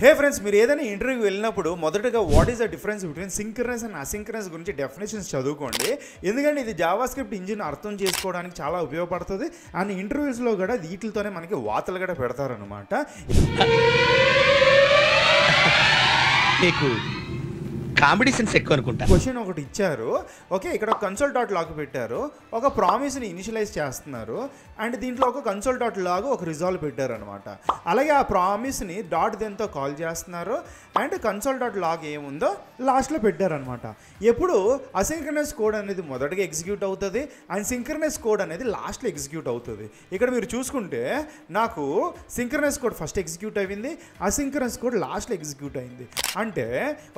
హే friends, మీరు ఏదైనా ఇంటర్వ్యూకి వెళ్ళినప్పుడు మొదటగా what is the difference between synchronous and asynchronous గురించి డెఫినేషన్స్ చదువుకోండి. ఎందుకంటే ఇది జావా స్క్రిప్ట్ ఇంజిన్ అర్థం చేసుకోవడానికి చాలా ఉపయోగపడుతుంది. అండ్ ఇంటర్వ్యూస్లో కూడా వీటితోనే మనకి వార్తలు కూడా పెడతారనమాట. మీకు కామెడీ సెన్స్ ఎక్కువ అనుకుంటా. క్వశ్చన్ ఒకటి ఇచ్చారు, ఓకే, ఇక్కడ ఒక కన్సోల్ డాట్ లాగ్ పెట్టారు, ఒక ప్రామిస్ని ఇనిషియలైజ్ చేస్తున్నారు, అండ్ దీంట్లో ఒక కన్సోల్ డాట్ లాగ్ ఒక రిజాల్వ్ పెట్టారు అనమాట. అలాగే ఆ ప్రామిస్ని డాట్ దెన్తో కాల్ చేస్తున్నారు, అండ్ కన్సోల్ డాట్ లాగ్ ఏముందో లాస్ట్లో పెట్టారనమాట. ఎప్పుడు అసింక్రనస్ కోడ్ అనేది మొదటగా ఎగ్జిక్యూట్ అవుతుంది అండ్ సింక్రనస్ కోడ్ అనేది లాస్ట్లో ఎగ్జిక్యూట్ అవుతుంది. ఇక్కడ మీరు చూసుకుంటే నాకు సింక్రనస్ కోడ్ ఫస్ట్ ఎగ్జిక్యూట్ అయింది, అసింక్రనస్ కోడ్ లాస్ట్లో ఎగ్జిక్యూట్ అయింది. అంటే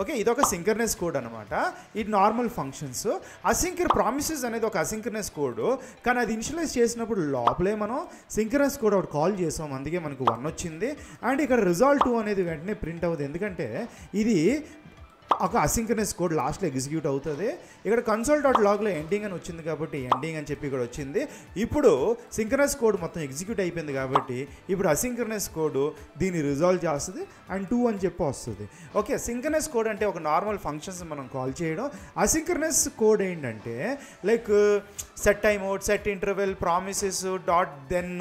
ఓకే, ఇదొక సింక్రనస్ కోడ్ అనమాట. ఇది నార్మల్ ఫంక్షన్స్. ప్రామిసెస్ అనేది ఒక అసింక్రనస్ కోడ్, కానీ అది ఇనిషియలైజ్ చేసినప్పుడు లోపలే మనం సింక్రనస్ కోడ్ ఒకటి కాల్ చేసాం, అందుకే మనకు 1 వచ్చింది. అండ్ ఇక్కడ రిజల్ట్ 2 అనేది వెంటనే ప్రింట్ అవుతుంది, ఎందుకంటే ఇది ఒక అసింక్రనస్ కోడ్ లాస్ట్లో ఎగ్జిక్యూట్ అవుతుంది. ఇక్కడ కన్సోల్ డాట్ లాగ్లో ఎండింగ్ అని వచ్చింది కాబట్టి ఎండింగ్ అని చెప్పి ఇక్కడ వచ్చింది. ఇప్పుడు సింక్రనస్ కోడ్ మొత్తం ఎగ్జిక్యూట్ అయిపోయింది కాబట్టి ఇప్పుడు అసింక్రనస్ కోడ్ దీన్ని రిజాల్వ్ చేస్తుంది అండ్ 2 అని చెప్పి వస్తుంది. ఓకే, సింక్రనస్ కోడ్ అంటే ఒక నార్మల్ ఫంక్షన్స్ మనం కాల్ చేయడం. అసింక్రనస్ కోడ్ ఏంటంటే like set time out, set interval, promises, dot then,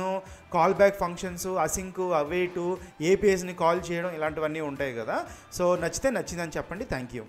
call back functions, async, await, ఏపీఎస్ని కాల్ చేయడం, ఇలాంటివన్నీ ఉంటాయి కదా. సో నచ్చితే నచ్చిందని చెప్పండి. Thank you.